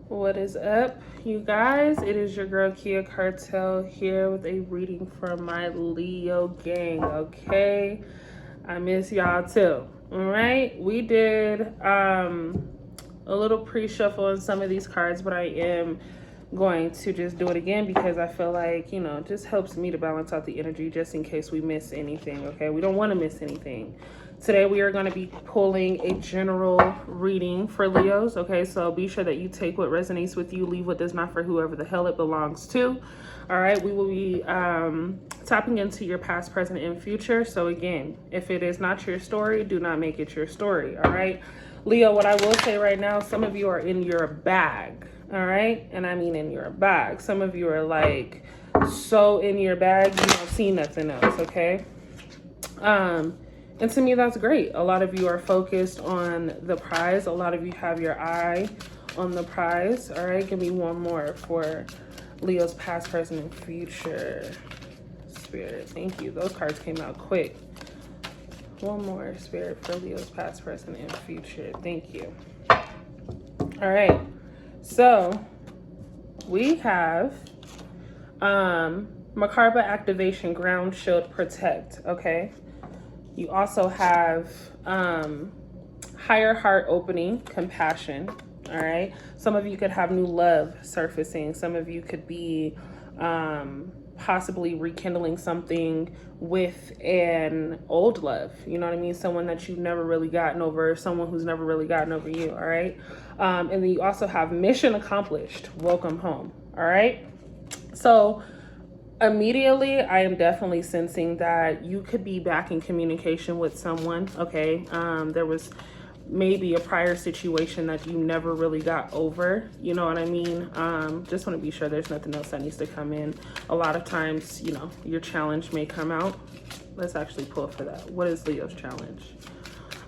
What is up, you guys? It is your girl Kia Cartel here with a reading from my Leo gang. Okay, I miss y'all too. All right, we did a little pre-shuffle on some of these cards, but I am going to just do it again because I feel like, it just helps me to balance out the energy just in case we miss anything. Okay, we don't want to miss anything. Today we are going to be pulling a general reading for Leos. Okay, so be sure that you take what resonates with you, leave what does not for whoever the hell it belongs to. All right, we will be tapping into your past, present, and future. So again, if it is not your story, do not make it your story. All right, Leo, what I will say right now, some of you are in your bag. All right, and I mean in your bag. Some of you are like so in your bag you don't see nothing else. Okay. And to me, that's great. A lot of you are focused on the prize. A lot of you have your eye on the prize. All right, give me one more for Leo's past, present, and future. Spirit, thank you. Those cards came out quick. One more, Spirit, for Leo's past, present, and future. Thank you. All right, so we have Macarba Activation, Ground Shield, Protect, okay? You also have higher heart opening, compassion, all right? Some of you could have new love surfacing. Some of you could be possibly rekindling something with an old love. You know what I mean? Someone that you've never really gotten over, someone who's never really gotten over you, all right? And then you also have mission accomplished, welcome home, all right? So immediately, I am definitely sensing that you could be back in communication with someone, okay? There was maybe a prior situation that you never really got over, you know what I mean? Just want to be sure there's nothing else that needs to come in. A lot of times, your challenge may come out. Let's actually pull for that. What is Leo's challenge?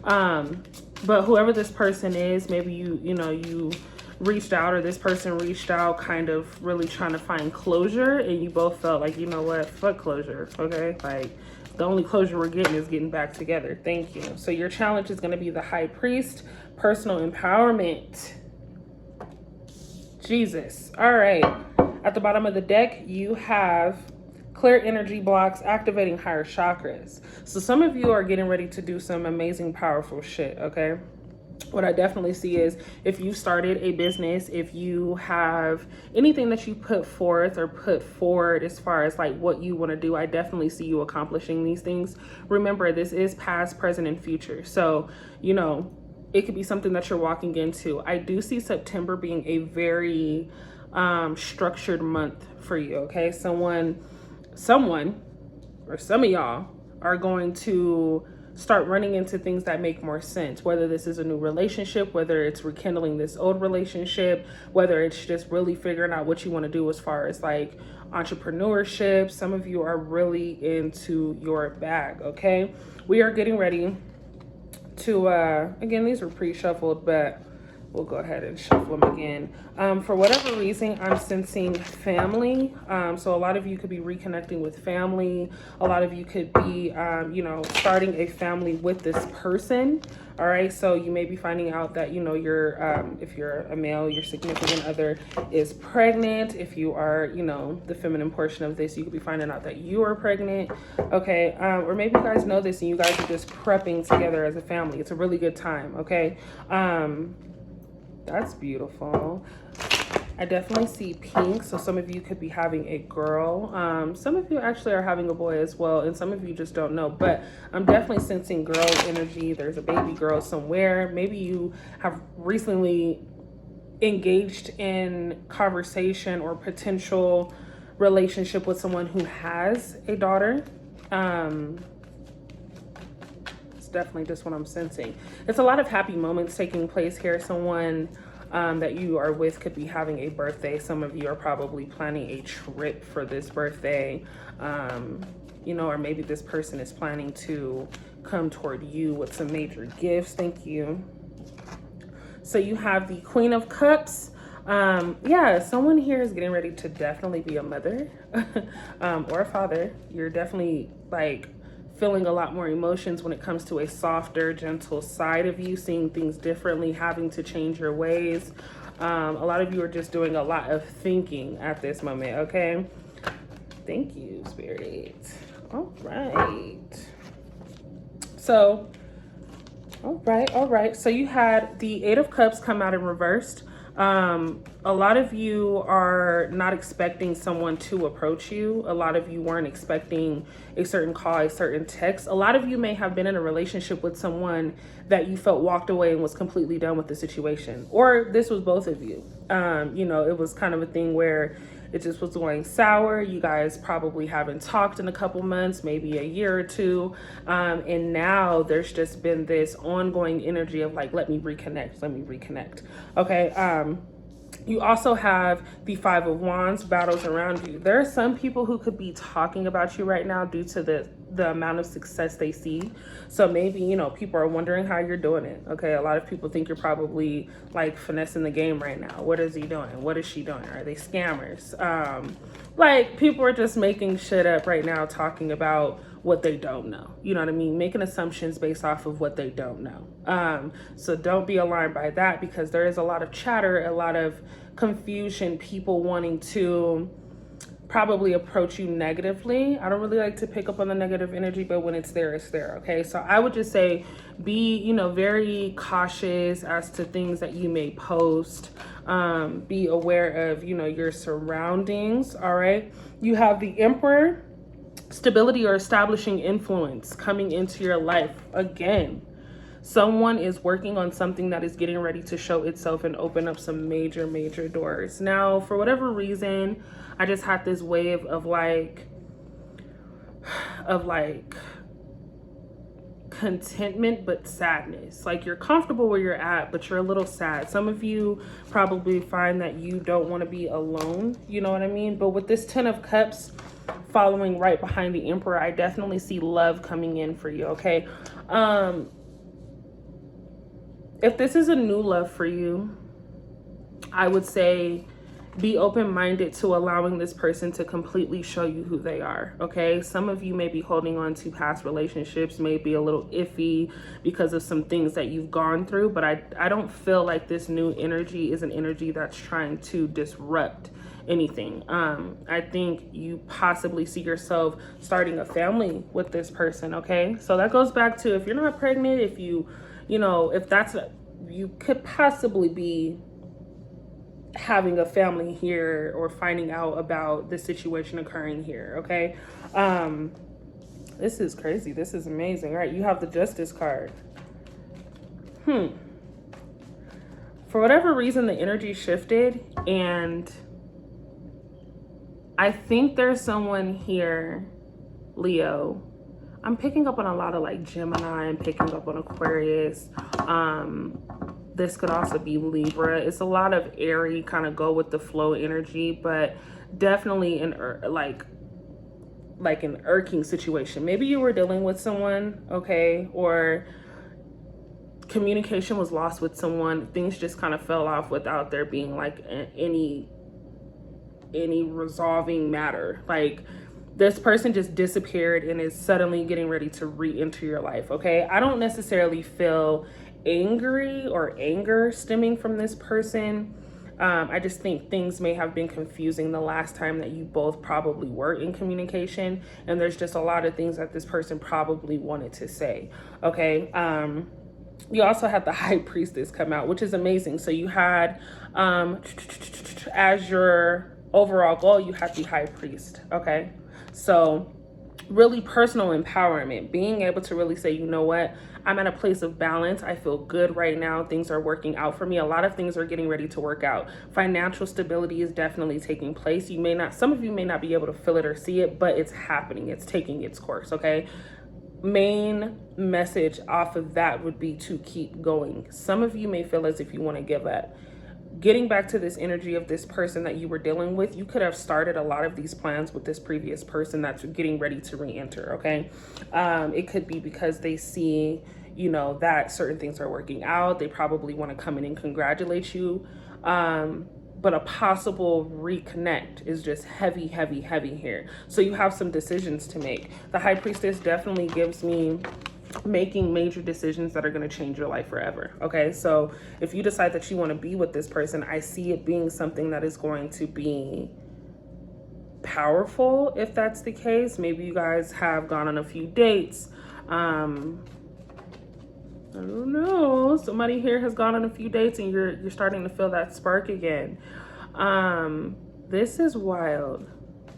But whoever this person is, maybe you reached out, or this person reached out kind of really trying to find closure, and you both felt like, you know what, fuck closure, okay? Like, the only closure we're getting is getting back together. Thank you. So your challenge is going to be the High Priest, personal empowerment. Jesus. All right. At the bottom of the deck, you have clear energy blocks, activating higher chakras. So some of you are getting ready to do some amazing, powerful shit, okay? What I definitely see is if you started a business, if you have anything that you put forth or put forward as far as like what you want to do, I definitely see you accomplishing these things. Remember, this is past, present, and future. So, it could be something that you're walking into. I do see September being a very structured month for you, okay? Someone, or some of y'all are going to start running into things that make more sense, whether this is a new relationship, whether it's rekindling this old relationship, whether it's just really figuring out what you want to do as far as like entrepreneurship. Some of you are really into your bag, okay? We are getting ready to, again, these were pre-shuffled, but we'll go ahead and shuffle them again. For whatever reason, I'm sensing family. So a lot of you could be reconnecting with family. A lot of you could be, starting a family with this person. All right. So you may be finding out that, if you're a male, your significant other is pregnant. If you are, the feminine portion of this, you could be finding out that you are pregnant. Okay. Or maybe you guys know this and you guys are just prepping together as a family. It's a really good time. Okay. That's beautiful. I definitely see pink. So some of you could be having a girl. Some of you actually are having a boy as well. And some of you just don't know. But I'm definitely sensing girl energy. There's a baby girl somewhere. Maybe you have recently engaged in conversation or potential relationship with someone who has a daughter. Definitely just what I'm sensing. It's a lot of happy moments taking place here. Someone that you are with could be having a birthday. Some of you are probably planning a trip for this birthday, or maybe this person is planning to come toward you with some major gifts. Thank you. So you have the Queen of Cups. Someone here is getting ready to definitely be a mother or a father. You're definitely like feeling a lot more emotions when it comes to a softer, gentle side of you, seeing things differently, having to change your ways. A lot of you are just doing a lot of thinking at this moment, okay? Thank you, Spirit. All right. So, all right. So you had the Eight of Cups come out in reversed. A lot of you are not expecting someone to approach you. A lot of you weren't expecting a certain call, a certain text. A lot of you may have been in a relationship with someone that you felt walked away and was completely done with the situation. Or this was both of you. You know, it was kind of a thing where it just was going sour. You guys probably haven't talked in a couple months, maybe a year or two. And now there's just been this ongoing energy of like, let me reconnect. Okay. You also have the Five of Wands, battles around you. There are some people who could be talking about you right now due to the amount of success they see. So maybe, you know, people are wondering how you're doing it. Okay, a lot of people think you're probably like finessing the game right now. What is he doing? What is she doing? Are they scammers? Like people are just making shit up right now, talking about what they don't know. You know what I mean? Making assumptions based off of what they don't know. So don't be alarmed by that, because there is a lot of chatter, a lot of confusion, people wanting to probably approach you negatively. I don't really like to pick up on the negative energy, but when it's there, it's there. Okay. So I would just say be, you know, very cautious as to things that you may post. Be aware of, you know, your surroundings. All right. You have the Emperor. Stability or establishing influence coming into your life again. Someone is working on something that is getting ready to show itself and open up some major doors. Now, for whatever reason, I just had this wave of like contentment but sadness. Like you're comfortable where you're at, but you're a little sad. Some of you probably find that you don't want to be alone, you know what I mean? But with this Ten of Cups following right behind the Emperor, I definitely see love coming in for you. Okay. If this is a new love for you, I would say be open-minded to allowing this person to completely show you who they are. Okay. Some of you may be holding on to past relationships, may be a little iffy because of some things that you've gone through, but I don't feel like this new energy is an energy that's trying to disrupt anything. I think you possibly see yourself starting a family with this person. Okay. So that goes back to, if you're not pregnant, if you know, if that's, you could possibly be having a family here or finding out about the situation occurring here. Okay. This is crazy. This is amazing. All right. You have the Justice card. For whatever reason, the energy shifted, and I think there's someone here, Leo. I'm picking up on a lot of like Gemini. I'm picking up on Aquarius. This could also be Libra. It's a lot of airy, kind of go with the flow energy, but definitely like an irking situation. Maybe you were dealing with someone, okay, or communication was lost with someone. Things just kind of fell off without there being like any resolving matter. Like this person just disappeared and is suddenly getting ready to re-enter your life. Okay. I don't necessarily feel angry or anger stemming from this person. I just think things may have been confusing the last time that you both probably were in communication. And there's just a lot of things that this person probably wanted to say. Okay. You also had the High Priestess come out, which is amazing. So you had, as your overall goal, you had the High Priest. Okay. So really personal empowerment, being able to really say, you know what, I'm at a place of balance. I feel good right now. Things are working out for me. A lot of things are getting ready to work out. Financial stability is definitely taking place. Some of you may not be able to feel it or see it, but it's happening. It's taking its course. Okay. Main message off of that would be to keep going. Some of you may feel as if you want to give up. Getting back to this energy of this person that you were dealing with, you could have started a lot of these plans with this previous person that's getting ready to re-enter. Okay. It could be because they see, you know, that certain things are working out. They probably want to come in and congratulate you. But a possible reconnect is just heavy here. So you have some decisions to make. The High Priestess definitely gives me making major decisions that are going to change your life forever. Okay, so if you decide that you want to be with this person, I see it being something that is going to be powerful. If that's the case, maybe you guys have gone on a few dates. I don't know, somebody here has gone on a few dates and you're starting to feel that spark again. This is wild.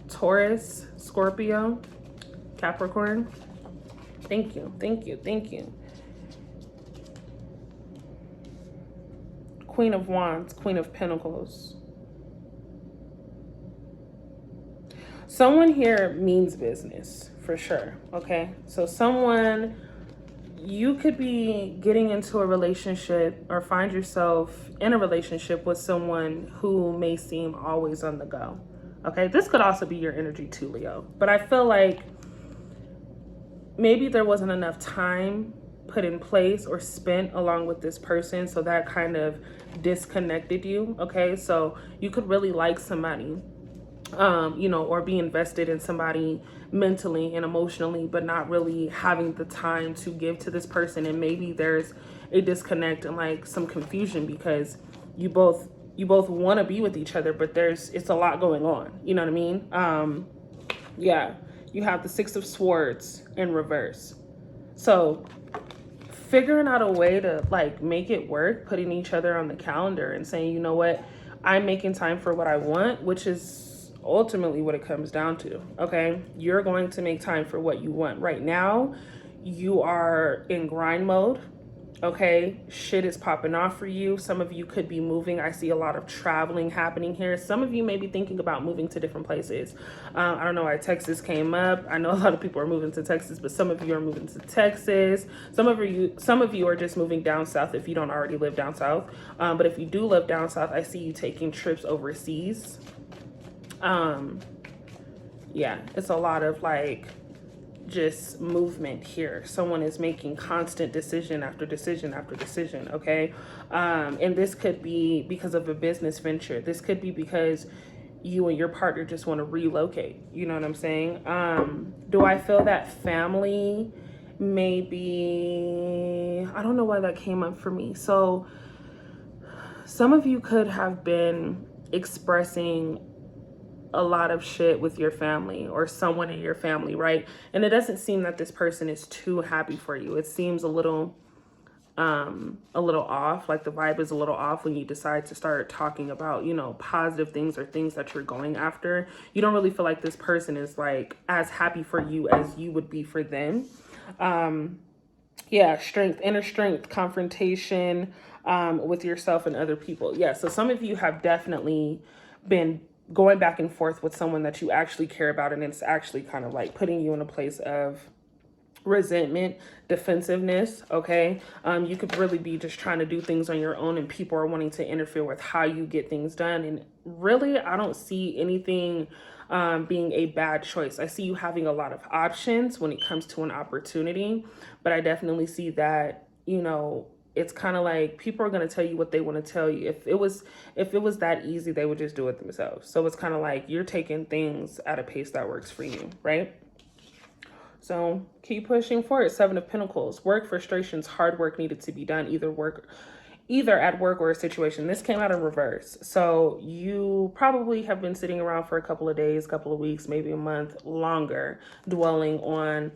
Taurus, Scorpio, Capricorn. Thank you, thank you, thank you. Queen of Wands, Queen of Pentacles. Someone here means business for sure, okay? So someone, you could be getting into a relationship or find yourself in a relationship with someone who may seem always on the go, okay? This could also be your energy too, Leo. But I feel like maybe there wasn't enough time put in place or spent along with this person, so that kind of disconnected you, okay? So you could really like somebody, you know, or be invested in somebody mentally and emotionally, but not really having the time to give to this person. And maybe there's a disconnect and like some confusion because you both want to be with each other, but it's a lot going on. You know what I mean? Yeah, you have the Six of Swords in reverse. So figuring out a way to like make it work, putting each other on the calendar and saying, you know what, I'm making time for what I want, which is ultimately what it comes down to, okay? You're going to make time for what you want. Right now, you are in grind mode, okay? Shit is popping off for you. Some of you could be moving. I see a lot of traveling happening here. Some of you may be thinking about moving to different places. I don't know why Texas came up. I know a lot of people are moving to Texas, but some of you are moving to Texas. Some of you are just moving down south if you don't already live down south. But if you do live down south, I see you taking trips overseas. Yeah, it's a lot of like just movement here. Someone is making constant decision after decision after decision, okay? And this could be because of a business venture. This could be because you and your partner just want to relocate. You know what I'm saying? Do I feel that family maybe, I don't know why that came up for me. So some of you could have been expressing a lot of shit with your family or someone in your family, right? And it doesn't seem that this person is too happy for you. It seems a little off, like the vibe is a little off when you decide to start talking about, you know, positive things or things that you're going after. You don't really feel like this person is like as happy for you as you would be for them. Yeah, strength, inner strength, confrontation with yourself and other people. Yeah, so some of you have definitely been going back and forth with someone that you actually care about, and it's actually kind of like putting you in a place of resentment, defensiveness, okay? You could really be just trying to do things on your own and people are wanting to interfere with how you get things done. And really, I don't see anything being a bad choice. I see you having a lot of options when it comes to an opportunity, but I definitely see that, you know, it's kind of like people are going to tell you what they want to tell you. If it was that easy, they would just do it themselves. So it's kind of like you're taking things at a pace that works for you, right? So keep pushing forward. Seven of Pentacles. Work, frustrations, hard work needed to be done, either at work or a situation. This came out in reverse. So you probably have been sitting around for a couple of days, couple of weeks, maybe a month longer, dwelling on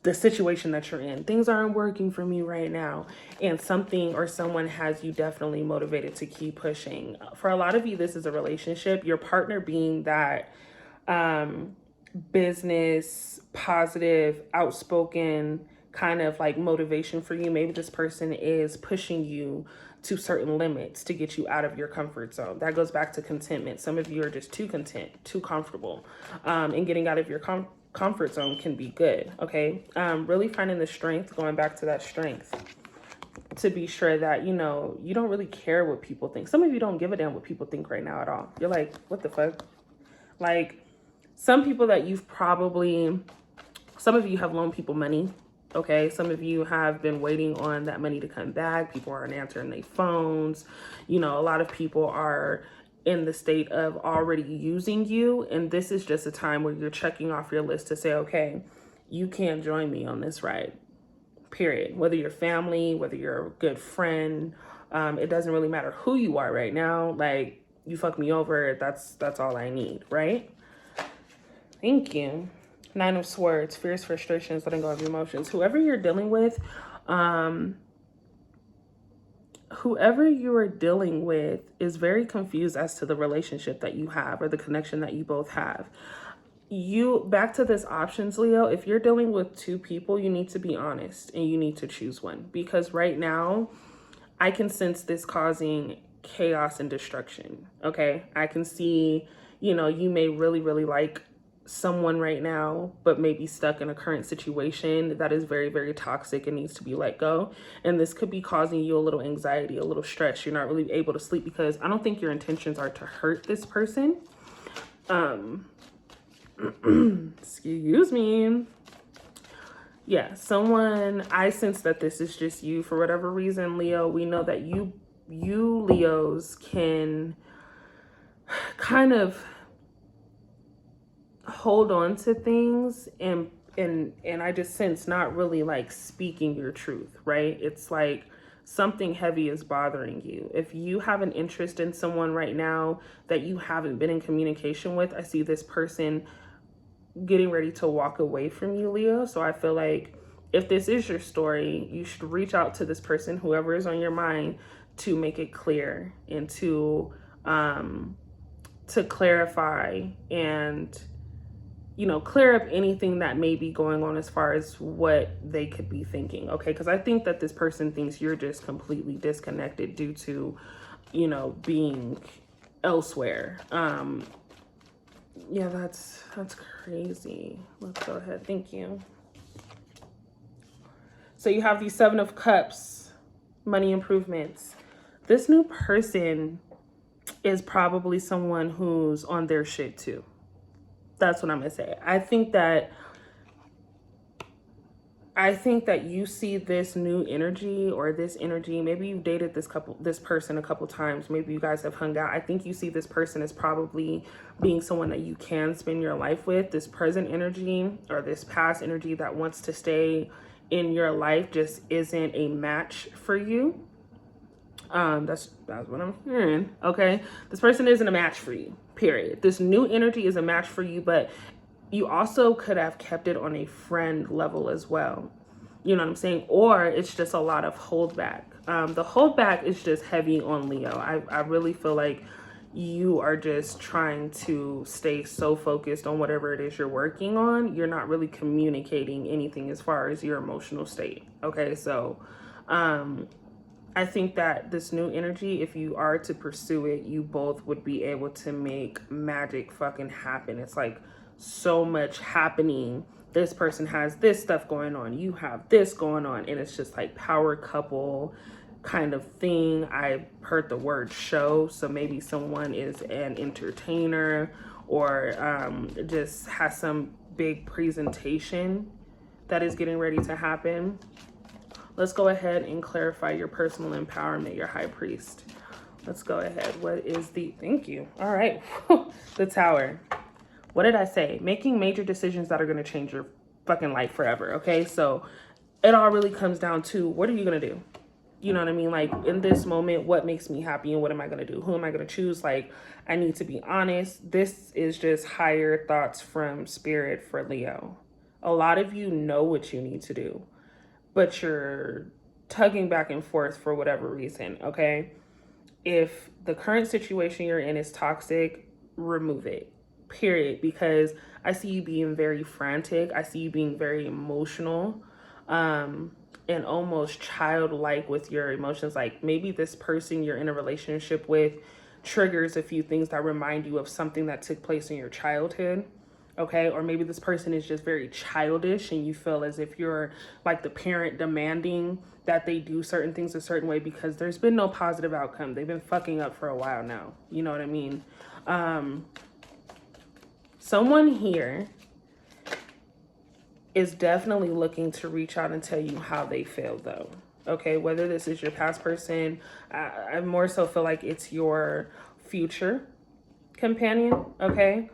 the situation that you're in. Things aren't working for me right now. And something or someone has you definitely motivated to keep pushing. For a lot of you, this is a relationship. Your partner being that business, positive, outspoken kind of like motivation for you. Maybe this person is pushing you to certain limits to get you out of your comfort zone. That goes back to contentment. Some of you are just too content, too comfortable, and getting out of your comfort zone can be good, okay? Really finding the strength, going back to that strength, to be sure that, you know, you don't really care what people think. Some of you don't give a damn what people think right now at all. You're like, what the fuck? Like, some people that some of you have loaned people money, okay? Some of you have been waiting on that money to come back. People aren't answering their phones. You know, a lot of people are in the state of already using you. And this is just a time where you're checking off your list to say, okay, you can't join me on this ride. period. Whether you're family, whether you're a good friend, it doesn't really matter who you are right now. Like, you fuck me over, that's all I need, right? Thank you. 9 of Swords, fears, frustrations, letting go of emotions. Whoever you're dealing with, whoever you are dealing with is very confused as to the relationship that you have or the connection that you both have. Back to this options, Leo, if you're dealing with two people, you need to be honest and you need to choose one, because right now I can sense this causing chaos and destruction. Okay. I can see, you may really, really like someone right now, but maybe stuck in a current situation that is very, very toxic and needs to be let go. And this could be causing you a little anxiety, a little stress. You're not really able to sleep because I don't think your intentions are to hurt this person. Excuse me. Yeah, I sense that this is just you for whatever reason, Leo. We know that you Leos can kind of hold on to things and I just sense not really like speaking your truth, right? It's like something heavy is bothering you. If you have an interest in someone right now that you haven't been in communication with, I see this person getting ready to walk away from you, Leo. So I feel like if this is your story, you should reach out to this person, whoever is on your mind, to make it clear and to clarify and clear up anything that may be going on as far as what they could be thinking. Okay, because I think that this person thinks you're just completely disconnected due to being elsewhere. Yeah, that's crazy. Let's go ahead. Thank you. So you have the 7 of Cups, money improvements. This new person is probably someone who's on their shit too. That's what I'm gonna say. I think that you see this new energy or this energy. Maybe you've dated this person a couple times. Maybe you guys have hung out. I think you see this person as probably being someone that you can spend your life with. This present energy or this past energy that wants to stay in your life just isn't a match for you. That's what I'm hearing. Okay, this person isn't a match for you, period. This new energy is a match for you, but you also could have kept it on a friend level as well. You know what I'm saying? Or it's just a lot of holdback. The holdback is just heavy on Leo. I really feel like you are just trying to stay so focused on whatever it is you're working on. You're not really communicating anything as far as your emotional state. Okay, so I think that this new energy, if you are to pursue it, you both would be able to make magic fucking happen. It's like so much happening. This person has this stuff going on. You have this going on. And it's just like power couple kind of thing. I heard the word show. So maybe someone is an entertainer or just has some big presentation that is getting ready to happen. Let's go ahead and clarify your personal empowerment, your high priest. Let's go ahead. What is thank you. All right. The Tower. What did I say? Making major decisions that are going to change your fucking life forever. Okay. So it all really comes down to, what are you going to do? You know what I mean? Like in this moment, what makes me happy and what am I going to do? Who am I going to choose? Like, I need to be honest. This is just higher thoughts from spirit for Leo. A lot of you know what you need to do, but you're tugging back and forth for whatever reason, okay? If the current situation you're in is toxic, remove it, period. Because I see you being very frantic. I see you being very emotional and almost childlike with your emotions. Like maybe this person you're in a relationship with triggers a few things that remind you of something that took place in your childhood. Okay, or maybe this person is just very childish and you feel as if you're like the parent demanding that they do certain things a certain way because there's been no positive outcome. They've been fucking up for a while now. You know what I mean? Someone here is definitely looking to reach out and tell you how they failed though. Okay, whether this is your past person, I more so feel like it's your future companion. Okay.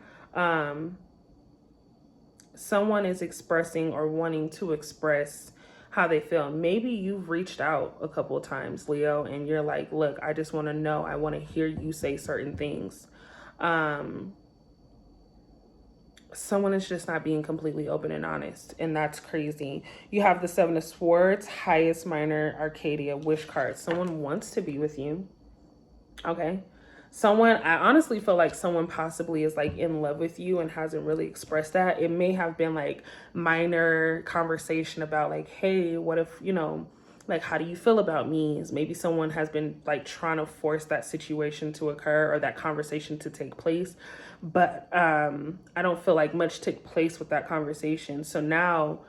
Someone is expressing or wanting to express how they feel. Maybe you've reached out a couple of times, Leo, and you're like, look, I just want to know. I want to hear you say certain things. Someone is just not being completely open and honest, and that's crazy. You have the Seven of Swords, Highest, Minor, Arcadia, Wish card. Someone wants to be with you. Okay. I honestly feel like someone possibly is like in love with you and hasn't really expressed that. It may have been like minor conversation about like, hey, what if, like, how do you feel about me? Maybe someone has been like trying to force that situation to occur or that conversation to take place. But I don't feel like much took place with that conversation. So now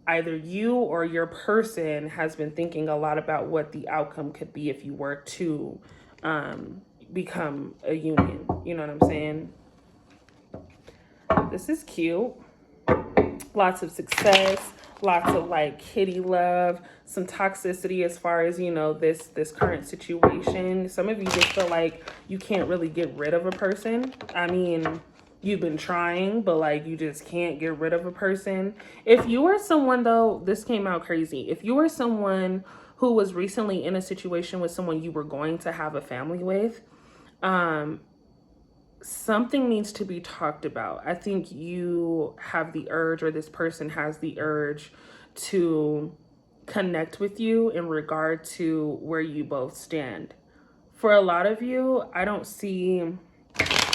either you or your person has been thinking a lot about what the outcome could be if you were to become a union. You know what I'm saying? This is cute. Lots of success, lots of like kitty love, some toxicity as far as, this current situation. Some of you just feel like you can't really get rid of a person. I mean, you've been trying, but like you just can't get rid of a person. If you are someone, though, this came out crazy. If you are someone who was recently in a situation with someone you were going to have a family with, something needs to be talked about. I think you have the urge, or this person has the urge, to connect with you in regard to where you both stand. For a lot of you, I don't see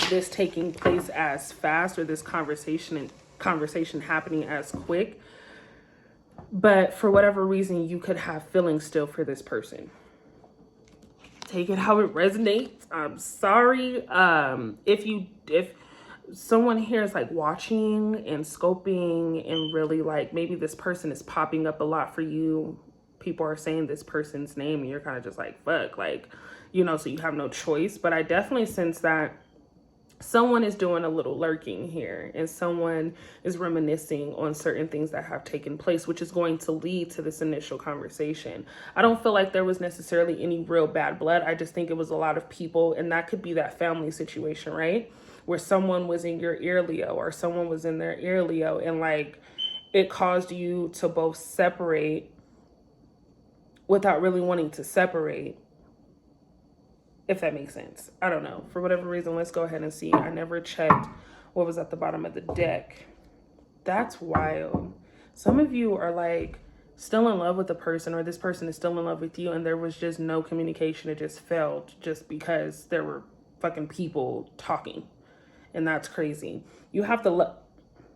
this taking place as fast, or this conversation happening as quick. But for whatever reason, you could have feelings still for this person. Take it how it resonates. I'm sorry. If someone here is like watching and scoping and really like, maybe this person is popping up a lot for you. People are saying this person's name and you're kind of just like, fuck, like, so you have no choice. But I definitely sense that someone is doing a little lurking here, and someone is reminiscing on certain things that have taken place, which is going to lead to this initial conversation. I don't feel like there was necessarily any real bad blood. I just think it was a lot of people, and that could be that family situation, right? Where someone was in your ear, Leo, or someone was in their ear, Leo, and like it caused you to both separate without really wanting to separate. If that makes sense. I don't know. For whatever reason, let's go ahead and see. I never checked what was at the bottom of the deck. That's wild. Some of you are like still in love with the person, or this person is still in love with you, and there was just no communication. It just failed just because there were fucking people talking. And that's crazy. You have the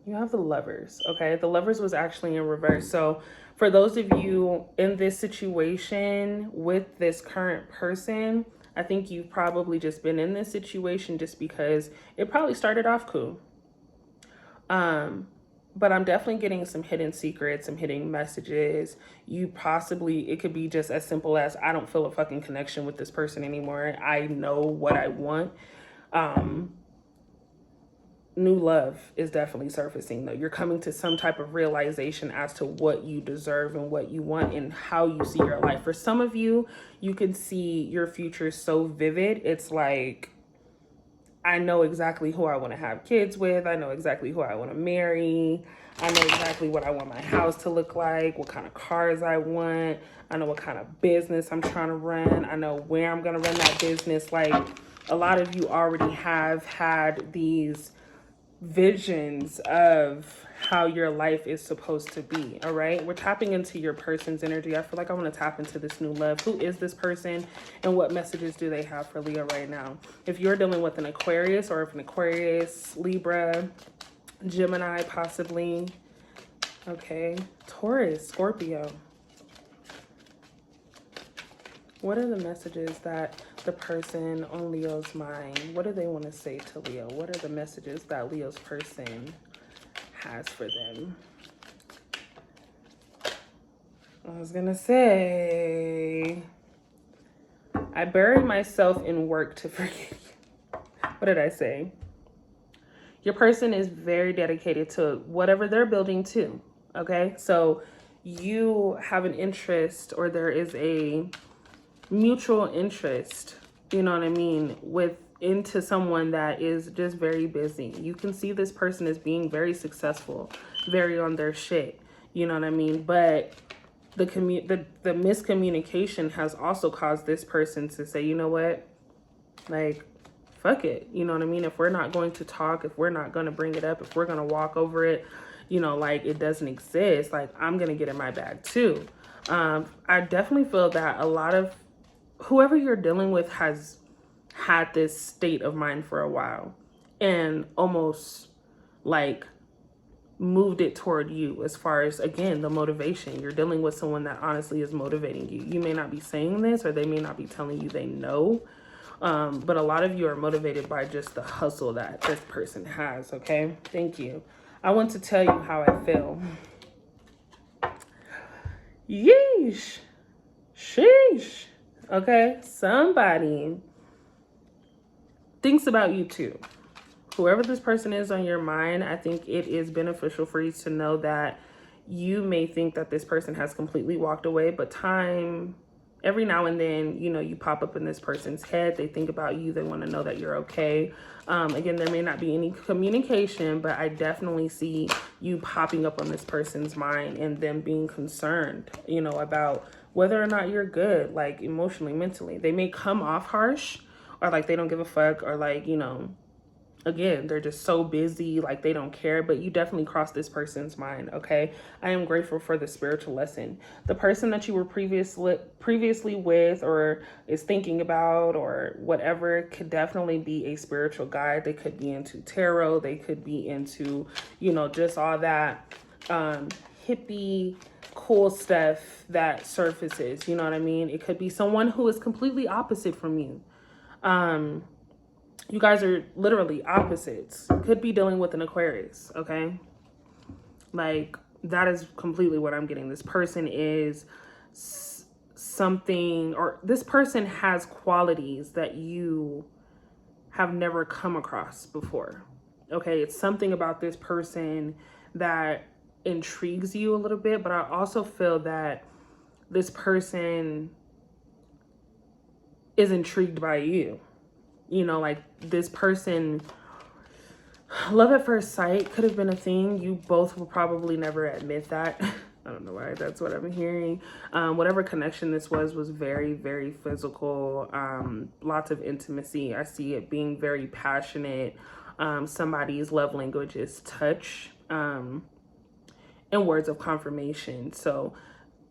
Lovers, okay? The Lovers was actually in reverse. So for those of you in this situation with this current person, I think you've probably just been in this situation just because it probably started off cool. But I'm definitely getting some hidden secrets, some hidden messages. It could be just as simple as, I don't feel a fucking connection with this person anymore. I know what I want. New love is definitely surfacing, though. You're coming to some type of realization as to what you deserve and what you want and how you see your life. For some of you, you can see your future so vivid. It's like, I know exactly who I want to have kids with. I know exactly who I want to marry. I know exactly what I want my house to look like, what kind of cars I want. I know what kind of business I'm trying to run. I know where I'm going to run that business. Like, a lot of you already have had these visions of how your life is supposed to be. All right, we're tapping into your person's energy. I feel like I want to tap into this new love. Who is this person, and what messages do they have for Leo right now? If you're dealing with an Aquarius, or if an Aquarius, Libra, Gemini possibly, okay, Taurus, Scorpio, what are the messages that the person on Leo's mind, what do they want to say to Leo? What are the messages that Leo's person has for them? I was gonna say, I buried myself in work to forget you. What did I say? Your person is very dedicated to whatever they're building too, okay? So you have an interest, or there is a mutual interest, you know what I mean, into someone that is just very busy. You can see this person as being very successful, very on their shit, you know what I mean? But the miscommunication has also caused this person to say, you know what, like, fuck it. You know what I mean? If we're not going to talk, if we're not going to bring it up, if we're going to walk over it, you know, like it doesn't exist, like I'm going to get in my bag too. I definitely feel that a lot of whoever you're dealing with has had this state of mind for a while and almost like moved it toward you as far as, again, the motivation. You're dealing with someone that honestly is motivating you. You may not be saying this, or they may not be telling you they know, but a lot of you are motivated by just the hustle that this person has. Okay, thank you. I want to tell you how I feel. Yeesh. Sheesh. Okay, somebody thinks about you too. Whoever this person is on your mind, I think it is beneficial for you to know that you may think that this person has completely walked away, but every now and then, you know, you pop up in this person's head. They think about you. They want to know that you're okay. Again, there may not be any communication, but I definitely see you popping up on this person's mind and them being concerned, you know, about whether or not you're good, like emotionally, mentally. They may come off harsh or like they don't give a fuck, or like, you know, again, they're just so busy, like they don't care, but you definitely crossed this person's mind. Okay, I am grateful for the spiritual lesson. The person that you were previously with, or is thinking about, or whatever, could definitely be a spiritual guide. They could be into tarot. They could be into, you know, just all that hippie cool stuff that surfaces. You know what I mean? It could be someone who is completely opposite from you. You guys are literally opposites. Could be dealing with an Aquarius, okay? Like, that is completely what I'm getting. This person is something, or this person has qualities that you have never come across before, okay? It's something about this person that intrigues you a little bit, but I also feel that this person is intrigued by you. You know, like this person, love at first sight could have been a thing. You both will probably never admit that. I don't know why, that's what I'm hearing. Whatever connection this was very, very physical. Lots of intimacy. I see it being very passionate. Somebody's love language is touch, and words of confirmation. So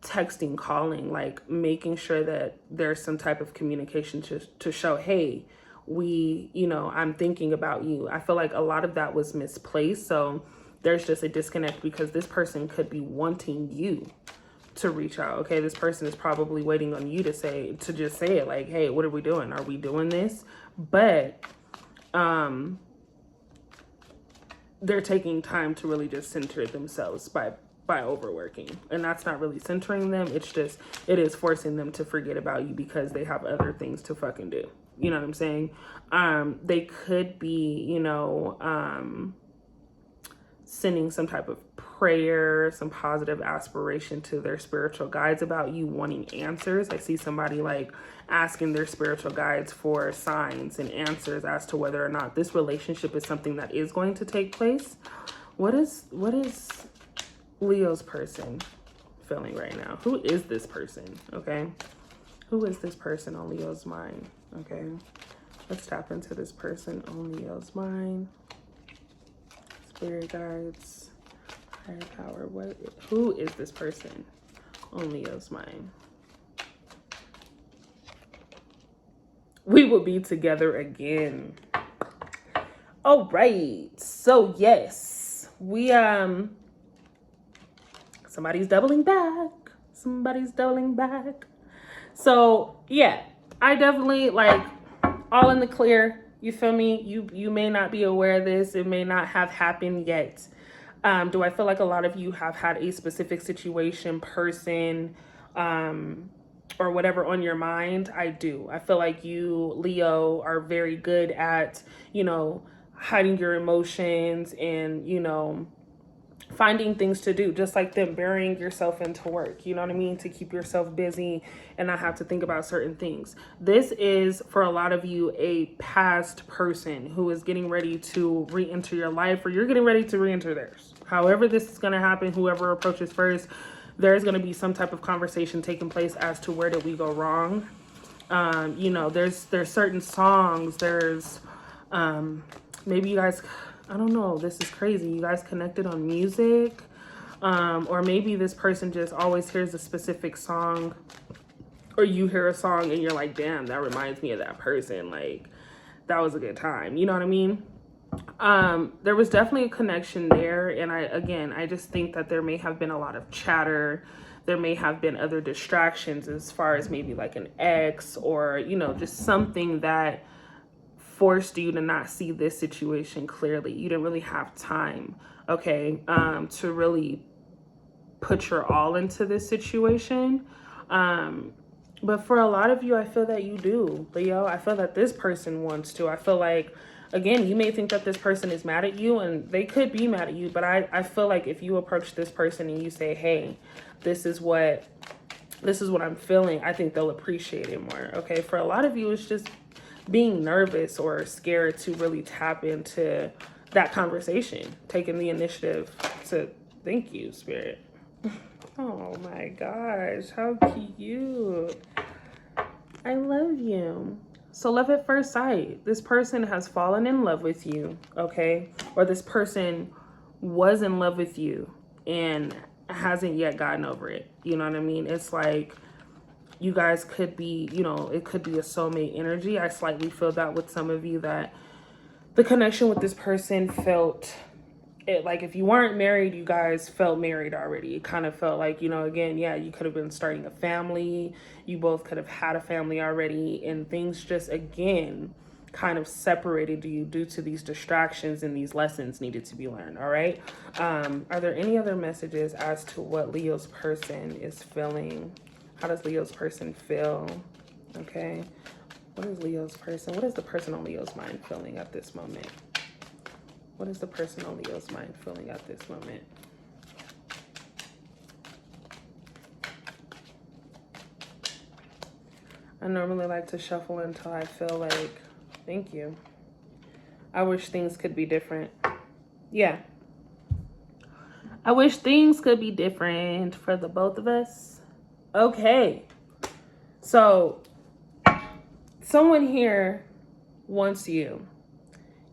texting, calling, like making sure that there's some type of communication to show, hey, you know, I'm thinking about you. I feel like a lot of that was misplaced. So there's just a disconnect because this person could be wanting you to reach out. Okay, this person is probably waiting on you to just say it, like, hey, what are we doing? Are we doing this? But they're taking time to really just center themselves by overworking, and that's not really centering them. It is forcing them to forget about you because they have other things to fucking do. You know what I'm saying? They could be, you know, sending some type of prayer, some positive aspiration to their spiritual guides about you, wanting answers. I see somebody like asking their spiritual guides for signs and answers as to whether or not this relationship is something that is going to take place. What is Leo's person feeling right now? Who is this person? Okay, who is this person on Leo's mind? Okay, let's tap into this person on Leo's mind. Spirit guides, higher power. Who is this person on Leo's mind? We will be together again. All right, so yes, we somebody's doubling back. So yeah, I definitely, like, all in the clear. You feel me? You may not be aware of this. It may not have happened yet. Do I feel like a lot of you have had a specific situation, person, or whatever on your mind? I do. I feel like you, Leo, are very good at, you know, hiding your emotions and, you know, finding things to do, just like them, burying yourself into work, you know what I mean, to keep yourself busy and not have to think about certain things. This is, for a lot of you, a past person who is getting ready to re-enter your life, or you're getting ready to re-enter theirs. However this is going to happen, whoever approaches first, there's going to be some type of conversation taking place as to where did we go wrong. You know, there's certain songs, there's maybe you guys, I don't know, this is crazy, you guys connected on music, or maybe this person just always hears a specific song, or you hear a song and you're like, damn, that reminds me of that person, like that was a good time, you know what I mean? There was definitely a connection there, and I just think that there may have been a lot of chatter. There may have been other distractions as far as maybe like an ex, or, you know, just something that forced you to not see this situation clearly. You didn't really have time, okay, to really put your all into this situation. But for a lot of you, I feel that you do, Leo. I feel that this person wants to. I feel like, again, you may think that this person is mad at you, and they could be mad at you, but I feel like if you approach this person and you say, hey, this is what I'm feeling, I think they'll appreciate it more, okay? For a lot of you, it's just being nervous or scared to really tap into that conversation, taking the initiative to, thank you, Spirit. Oh my gosh, how cute. I love you. So love at first sight. This person has fallen in love with you, okay? Or this person was in love with you and hasn't yet gotten over it. You know what I mean? It's like you guys could be, you know, it could be a soulmate energy. I slightly feel that with some of you, that the connection with this person felt it, like if you weren't married, you guys felt married already. It kind of felt like, you know, again, yeah, you could have been starting a family. You both could have had a family already, and things just, again, kind of separated you due to these distractions, and these lessons needed to be learned. All right. Are there any other messages as to what Leo's person is feeling? How does Leo's person feel? Okay. What is Leo's person? What is the person on Leo's mind feeling at this moment? What is the person on Leo's mind feeling at this moment? I normally like to shuffle until I feel like, thank you. I wish things could be different. Yeah. I wish things could be different for the both of us. Okay. So, someone here wants you.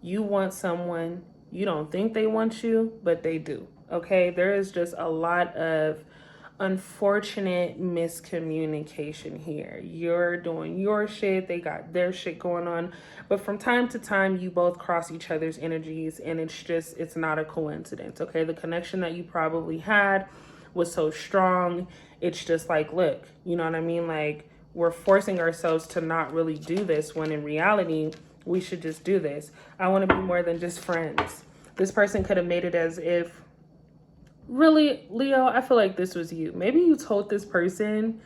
You want someone. You don't think they want you, but they do. Okay? There is just a lot of unfortunate miscommunication here. You're doing your shit, they got their shit going on, but from time to time you both cross each other's energies, and it's not a coincidence. Okay? The connection that you probably had was so strong. It's just like, look, you know what I mean? Like, we're forcing ourselves to not really do this, when in reality we should just do this. I want to be more than just friends. This person could have made it as if, really, Leo, I feel like this was you. Maybe you told this person,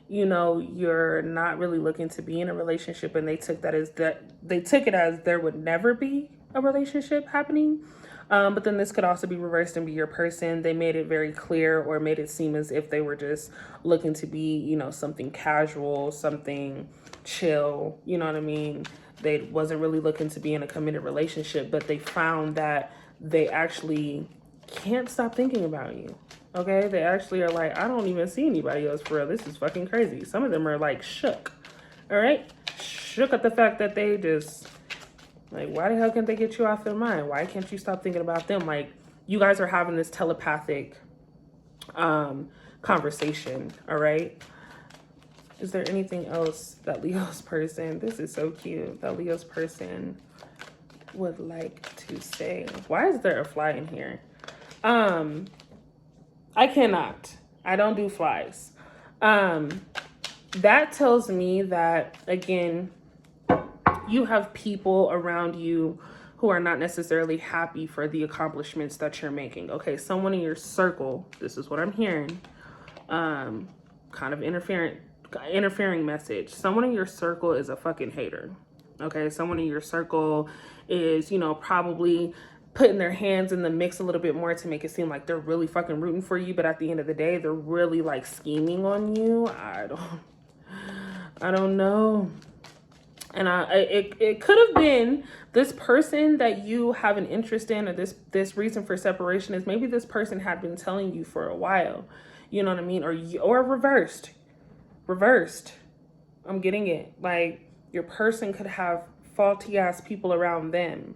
you know, you're not really looking to be in a relationship, and they took it as there would never be a relationship happening. But then this could also be reversed and be your person. They made it very clear, or made it seem as if they were just looking to be, you know, something casual, something chill, you know what I mean? They wasn't really looking to be in a committed relationship, but they found that they actually can't stop thinking about you. Okay? They actually are like, I don't even see anybody else for real. This is fucking crazy. Some of them are like shook. All right? Shook at the fact that they just, like, why the hell can't they get you off their mind? Why can't you stop thinking about them? Like, you guys are having this telepathic conversation. All right? Is there anything else that Leo's person, this is so cute, that Leo's person would like to say? Why is there a fly in here? I cannot. I don't do flies. That tells me that, again, you have people around you who are not necessarily happy for the accomplishments that you're making. Okay, someone in your circle, this is what I'm hearing, kind of interfering message. Someone in your circle is a fucking hater. Okay, someone in your circle is, you know, probably putting their hands in the mix a little bit more to make it seem like they're really fucking rooting for you, but at the end of the day, they're really like scheming on you. I don't know. And it could have been this person that you have an interest in, or this reason for separation is maybe this person had been telling you for a while, You know what I mean? Or reversed. I'm getting it. Like, your person could have faulty ass people around them.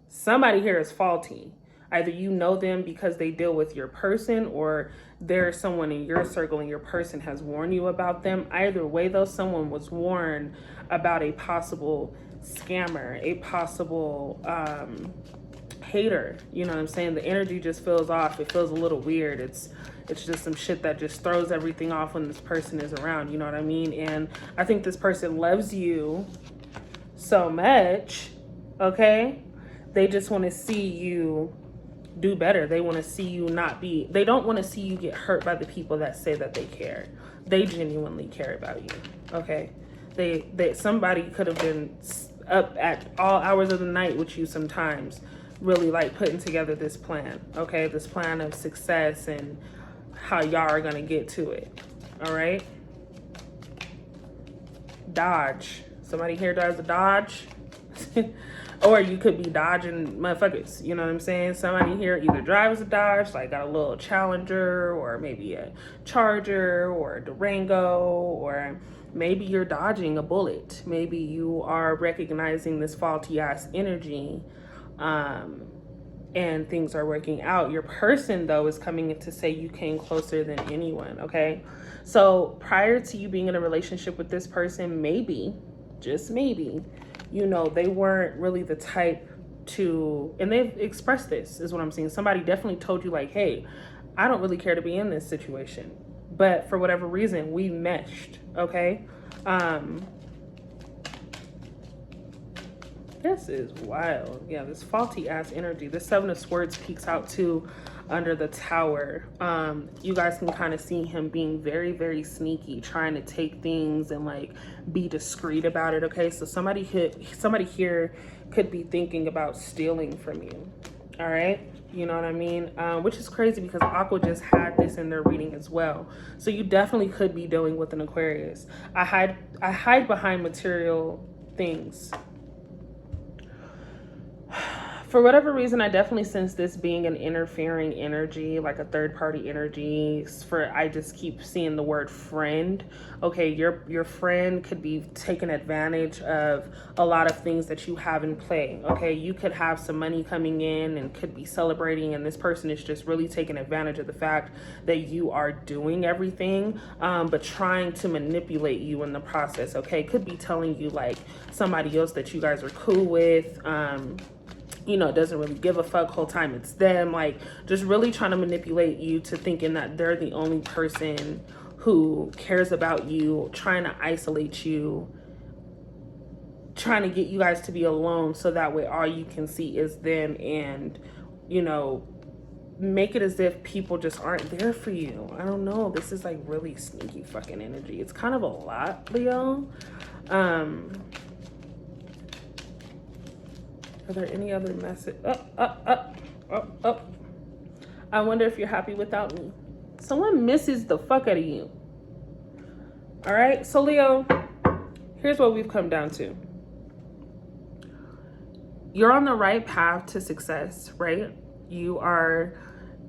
Somebody here is faulty. Either you know them because they deal with your person, or there's someone in your circle and your person has warned you about them. Either way, though, someone was warned about a possible scammer, a possible hater. You know what I'm saying? The energy just feels off. It feels a little weird. It's just some shit that just throws everything off when this person is around. You know what I mean? And I think this person loves you so much, okay? They just want to see you do better. They want to see you they don't want to see you get hurt by the people that say that they care. They genuinely care about you, okay? Somebody could have been up at all hours of the night with you sometimes, really like putting together this plan, okay? This plan of success and how y'all are gonna get to it, all right? Dodge. Somebody here does a dodge. Or you could be dodging motherfuckers, you know what I'm saying? Somebody here either drives a Dodge, like got a little Challenger, or maybe a Charger, or a Durango, or maybe you're dodging a bullet. Maybe you are recognizing this faulty ass energy, and things are working out. Your person, though, is coming in to say you came closer than anyone, okay? So prior to you being in a relationship with this person, maybe, just maybe, you know, they weren't really the type to, and they've expressed this, is what I'm saying. Somebody definitely told you, like, hey, I don't really care to be in this situation. But for whatever reason, we meshed, okay? This is wild. Yeah, this faulty ass energy. This Seven of Swords peeks out too under the Tower. You guys can kind of see him being very, very sneaky, trying to take things and like be discreet about it. Okay, so somebody here could be thinking about stealing from you. All right, you know what I mean? Which is crazy because Aqua just had this in their reading as well. So you definitely could be dealing with an Aquarius. I hide behind material things. For whatever reason, I definitely sense this being an interfering energy, like a third party energy. I just keep seeing the word friend. Okay, your friend could be taking advantage of a lot of things that you have in play. Okay, you could have some money coming in and could be celebrating, and this person is just really taking advantage of the fact that you are doing everything, but trying to manipulate you in the process. Okay, could be telling you like somebody else that you guys are cool with, you know, doesn't really give a fuck whole time it's them, like just really trying to manipulate you to thinking that they're the only person who cares about you, trying to isolate you, trying to get you guys to be alone so that way all you can see is them, and you know, make it as if people just aren't there for you. I don't know, this is like really sneaky fucking energy. It's kind of a lot, Leo. Are there any other message? I wonder if you're happy without me. Someone misses the fuck out of you. All right, so Leo, here's what we've come down to. You're on the right path to success, right? You are,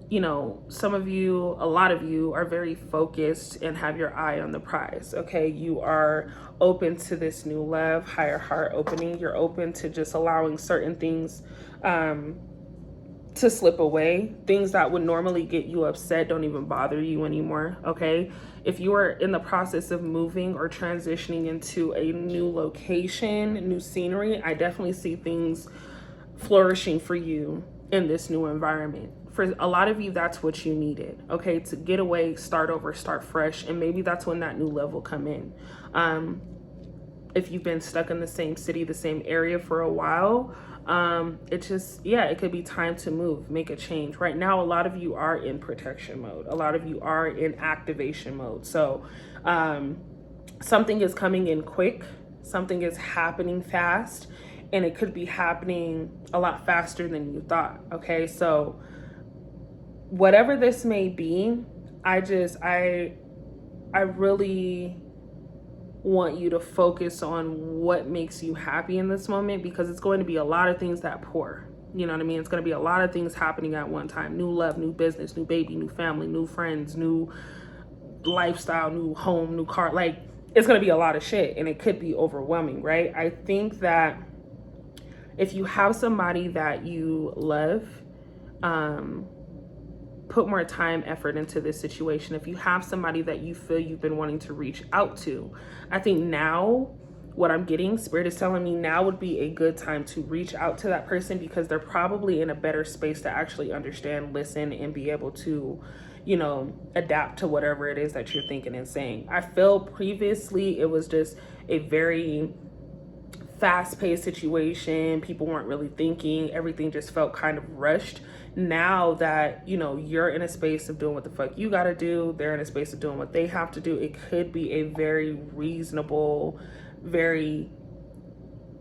you know, some of you, a lot of you are very focused and have your eye on the prize, okay? You are open to this new love, higher heart opening. You're open to just allowing certain things to slip away. Things that would normally get you upset don't even bother you anymore, okay? If you are in the process of moving or transitioning into a new location, new scenery, I definitely see things flourishing for you in this new environment. For a lot of you, that's what you needed, okay? To get away, start over, start fresh, and maybe that's when that new level come in. If you've been stuck in the same city, the same area for a while, it just, yeah, it could be time to move, make a change. Right now, a lot of you are in protection mode. A lot of you are in activation mode. So something is coming in quick, something is happening fast, and it could be happening a lot faster than you thought, okay? So whatever this may be, I really want you to focus on what makes you happy in this moment, because it's going to be a lot of things that pour, You know what I mean? It's going to be a lot of things happening at one time. New love, new business, new baby, new family, new friends, new lifestyle, new home, new car. Like, it's going to be a lot of shit, and it could be overwhelming, right? I think that if you have somebody that you love, put more time, effort into this situation. If you have somebody that you feel you've been wanting to reach out to, I think now what I'm getting, Spirit is telling me now would be a good time to reach out to that person, because they're probably in a better space to actually understand, listen, and be able to, you know, adapt to whatever it is that you're thinking and saying. I feel previously it was just a very fast-paced situation. People weren't really thinking. Everything just felt kind of rushed. Now that, you know, you're in a space of doing what the fuck you gotta do, they're in a space of doing what they have to do, it could be a very reasonable, very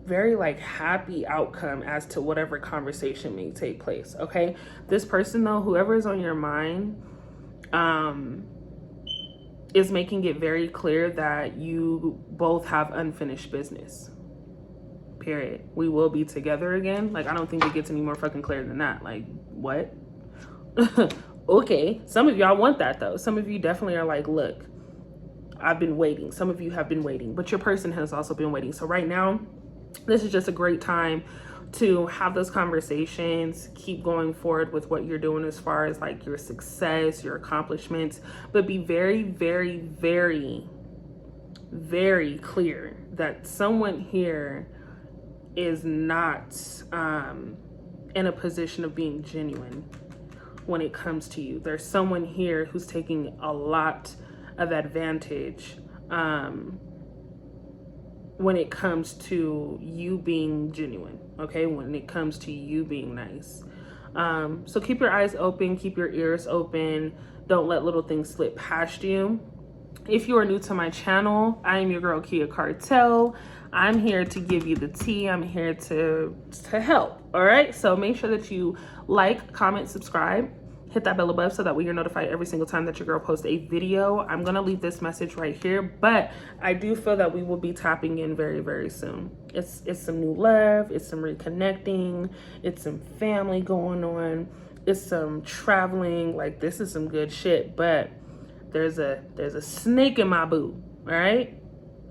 like happy outcome as to whatever conversation may take place. Okay, this person though, whoever is on your mind, is making it very clear that you both have unfinished business, period. We will be together again. Like, I don't think it gets any more fucking clear than that. Like, what? Okay, some of y'all want that though. Some of you definitely are like, look, I've been waiting. Some of you have been waiting, but your person has also been waiting. So right now, this is just a great time to have those conversations, keep going forward with what you're doing as far as like your success, your accomplishments, but be very, very, very, very clear that someone here is not in a position of being genuine when it comes to you. There's someone here who's taking a lot of advantage when it comes to you being genuine, okay? When it comes to you being nice. So keep your eyes open, keep your ears open. Don't let little things slip past you. If you are new to my channel, I am your girl, Kia Cartel. I'm here to give you the tea. I'm here to help, all right? So make sure that you like, comment, subscribe, hit that bell above so that way you're notified every single time that your girl posts a video. I'm gonna leave this message right here, but I do feel that we will be tapping in very, very soon. It's some new love, it's some reconnecting, it's some family going on, it's some traveling. Like, this is some good shit, but there's a snake in my boot, all right?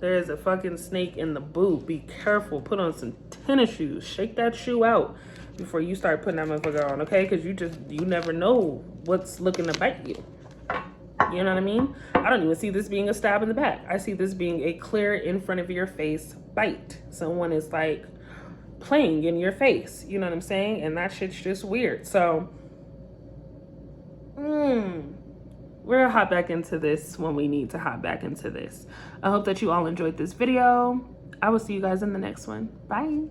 There is a fucking snake in the boot. Be careful. Put on some tennis shoes. Shake that shoe out before you start putting that motherfucker on, okay? Because you never know what's looking to bite you. You know what I mean? I don't even see this being a stab in the back. I see this being a clear in front of your face bite. Someone is like playing in your face. You know what I'm saying? And that shit's just weird. So, we're gonna hop back into this when we need to hop back into this. I hope that you all enjoyed this video. I will see you guys in the next one. Bye.